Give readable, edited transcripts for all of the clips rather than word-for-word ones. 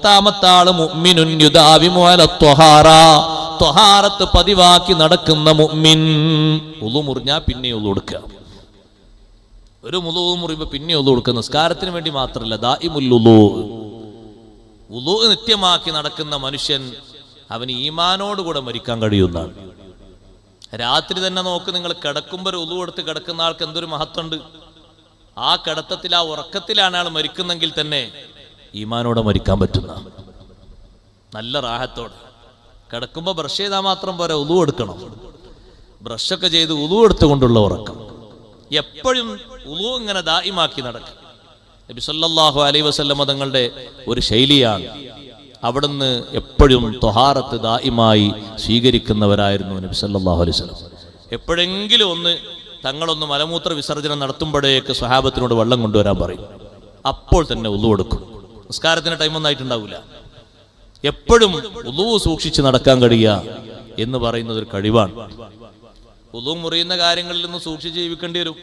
പത്താമത്തെ ആള് മുഅ്മിനുൻ യുദാവിമു അല ത്വഹാറ, ത്വഹാറത്ത് പതിവാക്കി നടക്കുന്ന മുഅ്മിൻ. ഉളു മുറിഞ്ഞാൽ പിന്നെ ഉളു കൊടുക്കുക. ഒരു ഉളു മുറിയുമ്പോൾ പിന്നെ ഉളു കൊടുക്കുക. നിസ്കാരത്തിന് വേണ്ടി മാത്രമല്ല, ദാഇമുൽ ഉളു, ഉളു നിത്യമാക്കി നടക്കുന്ന മനുഷ്യൻ അവന് ഈമാനോടുകൂടെ മരിക്കാൻ കഴിയുന്നതാണ്. രാത്രി തന്നെ നോക്ക്, നിങ്ങൾ കിടക്കുമ്പോൾ ഒരു ഉളു എടുത്ത് കിടക്കുന്ന ആൾക്ക് എന്തൊരു മഹത്വമുണ്ട്. ആ കിടത്തത്തിൽ, ആ ഉറക്കത്തിലാണ് ആൾ മരിക്കുന്നെങ്കിൽ തന്നെ ഈമാനോടെ മരിക്കാൻ പറ്റുന്ന നല്ല റാഹത്തോടെ. കിടക്കുമ്പോൾ ബ്രഷ് ചെയ്താൽ മാത്രം പോരാ, ഉളു എടുക്കണം. ബ്രഷൊക്കെ ചെയ്ത് ഉളു എടുത്തുകൊണ്ടുള്ള ഉറക്കം. എപ്പോഴും ഉളു ഇങ്ങനെ ദായിമാക്കി നടക്കും. നബി സല്ലല്ലാഹു അലൈഹി വസല്ലം തങ്ങളുടെ ഒരു ശൈലിയാണ്. അവിടുന്ന് എപ്പോഴും ത്വഹാറത്ത് ദായിമായി സ്വീകരിക്കുന്നവരായിരുന്നു നബി സല്ലല്ലാഹു അലൈഹി വസല്ലം. എപ്പോഴെങ്കിലും ഒന്ന് തങ്ങളൊന്ന് മലമൂത്ര വിസർജനം നടത്തുമ്പോഴേക്ക് സ്വഹാബത്തിനോട് വെള്ളം കൊണ്ടുവരാൻ പറയും. അപ്പോൾ തന്നെ ഉളു കൊടുക്കും. നിസ്കാരത്തിന് ടൈമൊന്നും ആയിട്ടുണ്ടാവില്ല. എപ്പോഴും ഉളു സൂക്ഷിച്ച് നടക്കാൻ കഴിയുക എന്ന് പറയുന്നത് ഒരു കഴിവാണ്. ഉളു മുറിയുന്ന കാര്യങ്ങളിൽ നിന്ന് സൂക്ഷിച്ച് ജീവിക്കേണ്ടി വരും.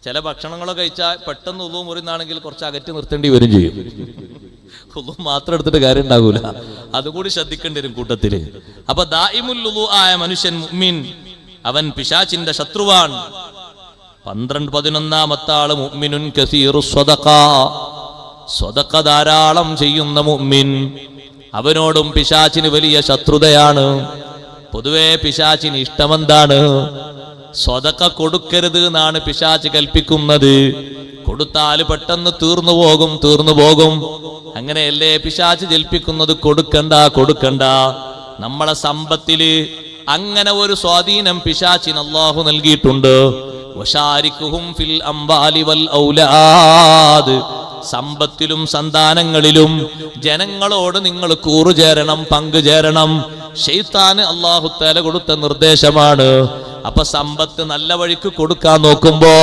ചില ഭക്ഷണങ്ങളൊക്കെ കഴിച്ചാൽ പെട്ടെന്ന് ഉളു മുറിയുന്നാണെങ്കിൽ കുറച്ച് അകറ്റി നിർത്തേണ്ടി വരും ചെയ്യും. ഉളു മാത്രം എടുത്തിട്ട് കാര്യം ഉണ്ടാകൂല, അതുകൂടി ശ്രദ്ധിക്കേണ്ടി വരും കൂട്ടത്തില്. അപ്പൊ ദായിമുൽ ഉളു ആയ മനുഷ്യൻ മുഅ്മിൻ, അവൻ പിശാചിന്റെ ശത്രുവാൻ. 11-11 ആള് മുഅ്മിനുൻ കസീറു സ്വദഖ, സ്വദഖ ധാരാളം ചെയ്യുന്ന മുഅ്മിൻ. അവനോടും പിശാചിന് വലിയ ശത്രുതയാണ്. പൊതുവെ പിശാചിന് ഇഷ്ടമെന്താണ്? സ്വദഖ കൊടുക്കരുത് എന്നാണ് പിശാച് കൽപ്പിക്കുന്നത്. കൊടുത്താൽ പെട്ടെന്ന് തീർന്നു പോകും. അങ്ങനെയല്ലേ പിശാച് ജൽപ്പിക്കുന്നത്? കൊടുക്കണ്ട. നമ്മളെ സമ്പത്തില് അങ്ങനെ ഒരു സ്വാധീനം പിശാചിന് അല്ലാഹു നൽകിയിട്ടുണ്ട്. വശാരിക്കുഹും ഫിൽ അംവാലി വൽ ഔലാദ്, സമ്പത്തിലും സന്താനങ്ങളിലും ജനങ്ങളോട് നിങ്ങൾ കൂറുചേരണം, പങ്കുചേരണം. ശൈത്താന് അല്ലാഹു തആല കൊടുത്ത നിർദ്ദേശമാണ്. അപ്പൊ സമ്പത്ത് നല്ല വഴിക്ക് കൊടുക്കാൻ നോക്കുമ്പോ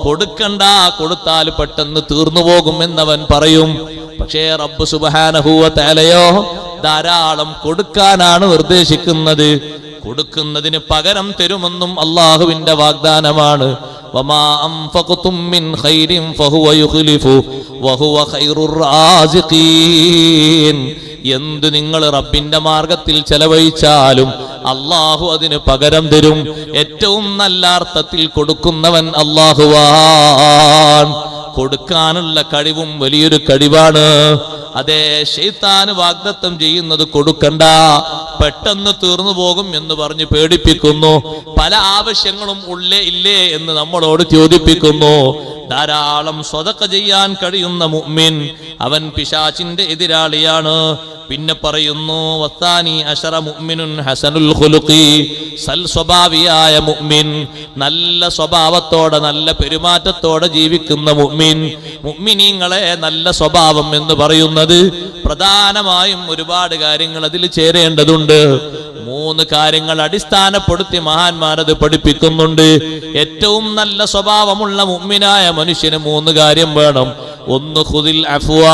കൊടുക്കണ്ട, കൊടുത്താൽ പെട്ടെന്ന് തീർന്നു പോകും എന്നവൻ പറയും. പക്ഷേ റബ്ബ് സുബ്ഹാനഹു വ തആലയോ ധാരാളം കൊടുക്കാനാണ് നിർദ്ദേശിക്കുന്നത്. കൊടുക്കുന്നതിന് പകരം തരുമെന്നും അല്ലാഹുവിന്റെ വാഗ്ദാനമാണ്. വമാ അൻഫഖതും മിൻ ഖൈരിൻ ഫഹുവ യുഖ്ലിഫു വഹുവ ഖൈറുർ റാസിഖീൻ. എന്ത് നിങ്ങൾ റബ്ബിന്റെ മാർഗത്തിൽ ചെലവഴിച്ചാലും അല്ലാഹു അതിന് പകരം തരും. ഏറ്റവും നല്ല അർത്ഥത്തിൽ കൊടുക്കുന്നവൻ അല്ലാഹുവാൻ. കൊടുക്കാനുള്ള കഴിവും വലിയൊരു കഴിവാണ്. അതേ, ശൈത്താന് വാഗ്ദത്തം ചെയ്യുന്നത് കൊടുക്കണ്ട, പെട്ടെന്ന് തീർന്നു പോകും എന്ന് പറഞ്ഞ് പേടിപ്പിക്കുന്നു. പല ആവശ്യങ്ങളും ഇല്ലേ എന്ന് നമ്മളോട് ചോദിപ്പിക്കുന്നു. ധാരാളം സ്വദഖ ചെയ്യാൻ കഴിയുന്ന മുഅ്മിൻ അവൻ പിശാചിന്റെ എതിരാളിയാണ്. പിന്നെ പറയുന്നു, വത്താനി അശറ മുഅ്മിനുൻ ഹസനുൽ ഖുലുഖി, സൽ സ്വഭാവിയായ മുഅ്മിൻ, നല്ല സ്വഭാവത്തോടെ നല്ല പെരുമാറ്റത്തോടെ ജീവിക്കുന്ന മുഅ്മിൻ. മുഅ്മിനീങ്ങളെ നല്ല സ്വഭാവം എന്ന് പറയുന്നത് പ്രധാനമായും ഒരുപാട് കാര്യങ്ങൾ അതിൽ ചേരേണ്ടതുണ്ട്. 3 കാര്യങ്ങൾ അടിസ്ഥാനപ്പെടുത്തി മഹാന്മാരത് പഠിപ്പിക്കുന്നുണ്ട്. ഏറ്റവും നല്ല സ്വഭാവമുള്ള മുഅ്മിനായ മനുഷ്യന് 3 കാര്യം വേണം. 1 ഖുദിൽ അഫ്വ,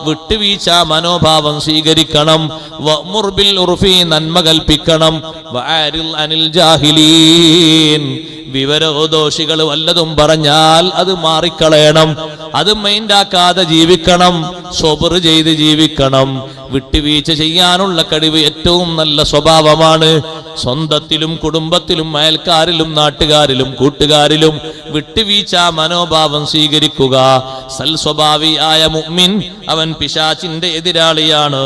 വിട്ടുവീഴ്ച മനോഭാവം സ്വീകരിക്കണം. വഅ്മുർ ബിൽ ഉർഫി, നന്മ കൽപ്പിക്കണം. വഅരിൽ അനിൽ ജാഹിലീൻ, വിവരദോഷികൾ വല്ലതും പറഞ്ഞാൽ അത് മാറിക്കളയണം, അത് മൈൻഡാക്കാതെ ജീവിക്കണം, സബർ ചെയ്ത് ജീവിക്കണം. വിട്ടുവീഴ്ച ചെയ്യാനുള്ള കഴിവ് ഏറ്റവും നല്ല സ്വഭാവമാണ്. സ്വന്തത്തിലും കുടുംബത്തിലും അയൽക്കാരിലും നാട്ടുകാരിലും കൂട്ടുകാരിലും വിട്ടുവീഴ്ച മനോഭാവം സ്വീകരിക്കുക. സൽ സ്വഭാവിയായ മുഅ്മിൻ അവൻ പിശാചിന്റെ എതിരാളിയാണ്.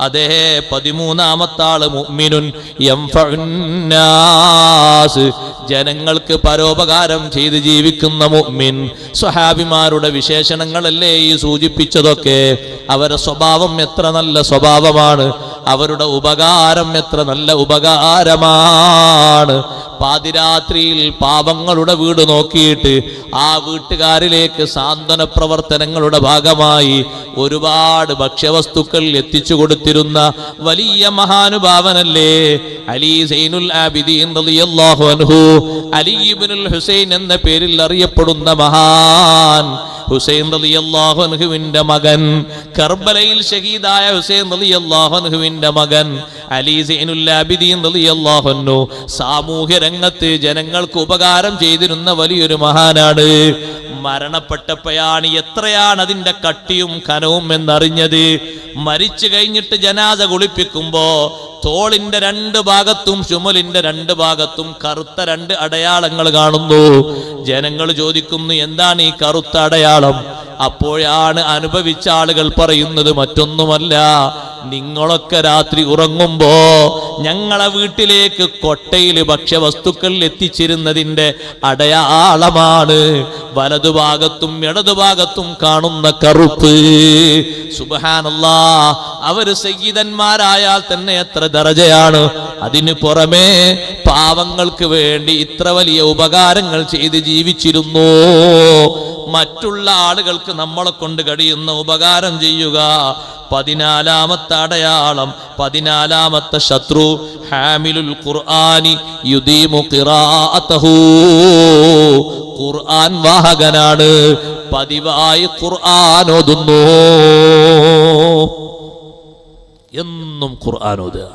അതേ, 13 ആള് മുഅ്മിനുൻ യൻഫഉന്നാസ്, ജനങ്ങൾക്ക് പരോപകാരം ചെയ്ത് ജീവിക്കുന്ന മുഅ്മിൻ. സ്വഹാബിമാരുടെ വിശേഷണങ്ങളല്ലേ ഈ സൂചിപ്പിച്ചതൊക്കെ. അവരുടെ സ്വഭാവം എത്ര നല്ല സ്വഭാവമാണ്, അവരുടെ ഉപകാരം എത്ര നല്ല ഉപകാരമാണ്. പാതിരാത്രിയിൽ പാപങ്ങളുടെ വീട് നോക്കിയിട്ട് ആ വീട്ടുകാരിലേക്ക് സാന്ത്വന പ്രവർത്തനങ്ങളുടെ ഭാഗമായി ഒരുപാട് ഭക്ഷ്യവസ്തുക്കൾ എത്തിച്ചു കൊടുത്തിരുന്ന വലിയ മഹാനുഭാവനല്ലേ അലി സൈനുൽ ആബിദീൻ റളിയല്ലാഹു അൻഹു. അലി ഇബ്നുൽ ഹുസൈൻ എന്ന പേരിൽ അറിയപ്പെടുന്ന മഹാൻ ഹുസൈൻ റളിയല്ലാഹു അൻഹുവിന്റെ മകൻ, കർബലയിൽ ഷഹീദായ ഹുസൈൻ റളിയല്ലാഹു അൻഹുവിന്റെ മകൻ അലി സൈനുൽ ആബിദീൻ റളിയല്ലാഹു അൻഹു സാമൂഹ്യ രംഗത്ത് ജനങ്ങൾക്ക് ഉപകാരം ചെയ്തിരുന്ന വലിയൊരു മഹാനാണ്. മരണപ്പെട്ടപ്പോഴാണ് എത്രയാണ് അതിന്റെ കട്ടിയും കനവും എന്നറിഞ്ഞത്. മരിച്ചു കഴിഞ്ഞിട്ട് ജനാസ കുളിപ്പിക്കുമ്പോ തോളിന്റെ 2 ഭാഗത്തും ചുമലിന്റെ 2 ഭാഗത്തും കറുത്ത 2 അടയാളങ്ങൾ കാണുന്നു. ജനങ്ങൾ ചോദിക്കുന്നു, എന്താണ് ഈ കറുത്ത അടയാളം? അപ്പോഴാണ് അനുഭവിച്ച ആളുകൾ പറയുന്നത്, മറ്റൊന്നുമല്ല, നിങ്ങളൊക്കെ രാത്രി ഉറങ്ങുമ്പോ ഞങ്ങളെ വീട്ടിലേക്ക് കൊട്ടയിൽ ഭക്ഷ്യവസ്തുക്കൾ എത്തിച്ചിരുന്നതിന്റെ അടയാളമാണ് വലതുഭാഗത്തും ഇടതുഭാഗത്തും കാണുന്ന കറുപ്പ്. സുബ്ഹാനല്ലാഹ്, അവര് സയ്യിദന്മാരായാൽ തന്നെ എത്ര ദറജയാണ്. അതിനു പുറമേ പാവങ്ങൾക്ക് വേണ്ടി ഇത്ര വലിയ ഉപകാരങ്ങൾ ചെയ്ത് ജീവിച്ചിരുന്നു. മറ്റുള്ള ആളുകൾക്ക് നമ്മളെ കൊണ്ട് കഴിയുന്ന ഉപകാരം ചെയ്യുക. 14ാമത്തെ അടയാളം, 14ാമത്തെ ശത്രു, ഹാമിലുൽ ഖുർആനി യുദീമു ഖിറാഅതഹു. ഖുർആൻ വാഹകനാണ്, പതിവായി ഖുർആൻ ഓതുന്നു. എന്നും ഖുർആൻ ഓതുക,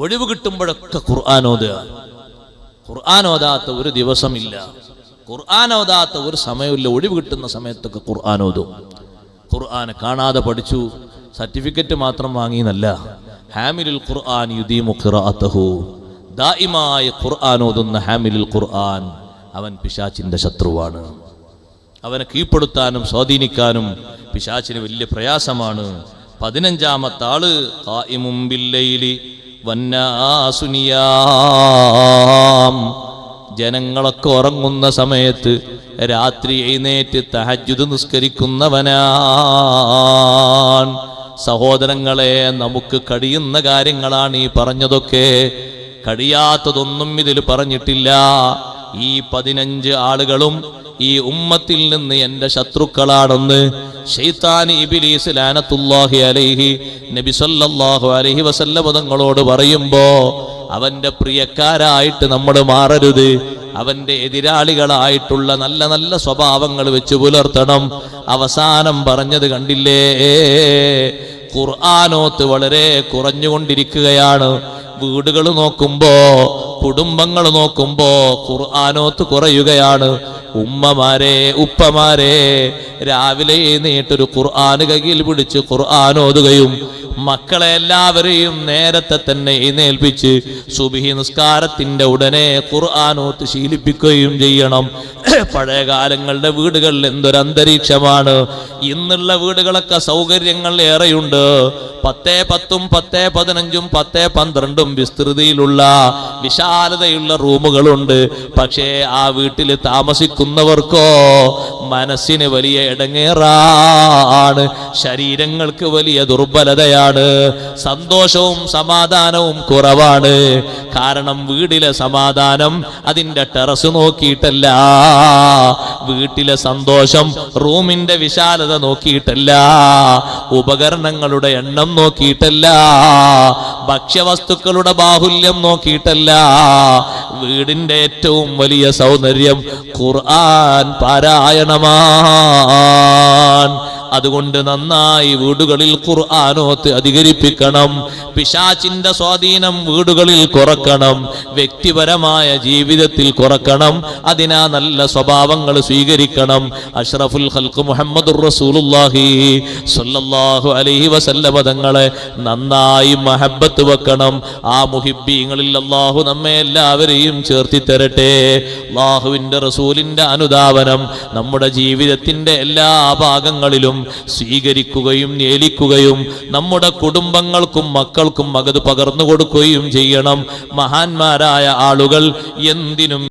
ഒഴിവ് കിട്ടുമ്പോഴൊക്കെ ഖുർആൻ ഓതുക. ഖുർആൻ ഓതാത്ത ഒരു ദിവസമില്ല, ഖുർആൻ ഓതാത്ത ഒരു സമയമില്ല. ഒഴിവ് കിട്ടുന്ന സമയത്തൊക്കെ ഖുർആൻ ഓതും. ഖുർആൻ കാണാതെ പഠിച്ചു, സർട്ടിഫിക്കറ്റ് മാത്രം വാങ്ങിയെന്നല്ല. ഹാമിലുൽ ഖുർആൻ യുദീമു ഖിറാഅതഹു, ദായിമായി ഖുർആൻ ഓതുന്ന ഹാമിലുൽ ഖുർആൻ അവൻ പിശാചിന്റെ ശത്രുവാണ്. അവനെ കീഴ്പ്പെടുത്താനും സ്വാധീനിക്കാനും പിശാചിന് വലിയ പ്രയാസമാണ്. 15ാമത്തെ ആള്, ഖായിമും ബില്ലൈലി വന്നാസു നിയാം. ജനങ്ങളൊക്കെ ഉറങ്ങുന്ന സമയത്ത് രാത്രി എഴുന്നേറ്റ് തഹജ്ജുദ് നിസ്കരിക്കുന്നവനാൻ. സഹോദരങ്ങളെ, നമുക്ക് കഴിയുന്ന കാര്യങ്ങളാണ് ഈ പറഞ്ഞതൊക്കെ. കഴിയാത്തതൊന്നും ഇതിൽ പറഞ്ഞിട്ടില്ല. ഈ 15 ആളുകളും ഈ ഉമ്മത്തിൽ നിന്ന് എന്റെ ശത്രുക്കളാണെന്ന് ശൈത്താൻ ഇബ്ലീസ് ലഅനത്തുല്ലാഹി അലൈഹി നബി സല്ലല്ലാഹു അലൈഹി വസല്ലം തങ്ങളോട് പറയുമ്പോ അവന്റെ പ്രിയക്കാരായിട്ട് നമ്മൾ മാറരുത്. അവന്റെ എതിരാളികളായിട്ടുള്ള നല്ല നല്ല സ്വഭാവങ്ങൾ വെച്ച് പുലർത്തണം. അവസാനം പറഞ്ഞത് കണ്ടില്ലേ, ഖുർആനോത്ത് വളരെ കുറഞ്ഞുകൊണ്ടിരിക്കുകയാണ്. വീടുകൾ നോക്കുമ്പോ, കുടുംബങ്ങൾ നോക്കുമ്പോ ഖുർആനോത്ത് കുറയുകയാണ്. ഉമ്മമാരെ, ഉപ്പമാരെ, രാവിലെ എഴുന്നേറ്റൊരു ഖുർആൻ കയ്യിൽ പിടിച്ച് ഖുർആൻ ഓതുകയും മക്കളെ എല്ലാവരെയും നേരത്തെ തന്നെ എഴുന്നേൽപ്പിച്ച് സുബ്ഹി നിസ്കാരത്തിന്റെ ഉടനെ ഖുർആൻ ഓത്ത് ശീലിപ്പിക്കുകയും ചെയ്യണം. പഴയ കാലങ്ങളുടെ വീടുകളിൽ എന്തൊരു അന്തരീക്ഷമാണ്. ഇന്നുള്ള വീടുകളൊക്കെ സൗകര്യങ്ങൾ ഏറെയുണ്ട്. 10-10, 10-15, 10-12 വിസ്തൃതിയിലുള്ള വിശാലതയുള്ള റൂമുകളുണ്ട്. പക്ഷേ ആ വീട്ടിൽ താമസിക്കുന്നവർക്കോ മനസ്സിന് വലിയ ഇടങ്ങേറാണ്, ശരീരങ്ങൾക്ക് വലിയ ദുർബലതയാണ്, സന്തോഷവും സമാധാനവും കുറവാണ്. കാരണം വീടിലെ സമാധാനം അതിന്റെ ടെറസ് നോക്കിയിട്ടല്ല, വീട്ടിലെ സന്തോഷം റൂമിന്റെ വിശാലത നോക്കിയിട്ടല്ല, ഉപകരണങ്ങളുടെ എണ്ണം നോക്കിയിട്ടല്ല, ഭക്ഷ്യവസ്തുക്കളുടെ ബാഹുല്യം നോക്കിയിട്ടല്ല. വീടിന്റെ ഏറ്റവും വലിയ സൗന്ദര്യം ഖുർആൻ പാരായണമാണ്. അതുകൊണ്ട് നന്നായി വീടുകളിൽ ഖുർആനോത്ത് അധികരിപ്പിക്കണം. പിശാചിന്റെ സ്വാധീനം വീടുകളിൽ കുറക്കണം, വ്യക്തിപരമായ ജീവിതത്തിൽ കുറക്കണം. അതിനാ നല്ല സ്വഭാവങ്ങൾ സ്വീകരിക്കണം. അഷ്റഫുൽ ഖൽഖ് മുഹമ്മദുർ റസൂലുള്ളാഹി സ്വല്ലല്ലാഹു അലൈഹി വസല്ലമ തങ്ങളെ നന്നായി മഹബ്ബത്ത് വെക്കണം. ആ മുഹിബ്ബീങ്ങളിൽ അല്ലാഹു നമ്മെ എല്ലാവരെയും ചേർത്തി തരട്ടെ. അല്ലാഹുവിന്റെ റസൂലിന്റെ അനുധാവനം നമ്മുടെ ജീവിതത്തിന്റെ എല്ലാ ഭാഗങ്ങളിലും സ്വീകരിക്കുകയും ഏലിക്കുകയും നമ്മുടെ കുടുംബങ്ങൾക്കും മക്കൾക്കും അത് പകർന്നു കൊടുക്കുകയും ചെയ്യണം. മഹാന്മാരായ ആളുകൾ എന്തിനും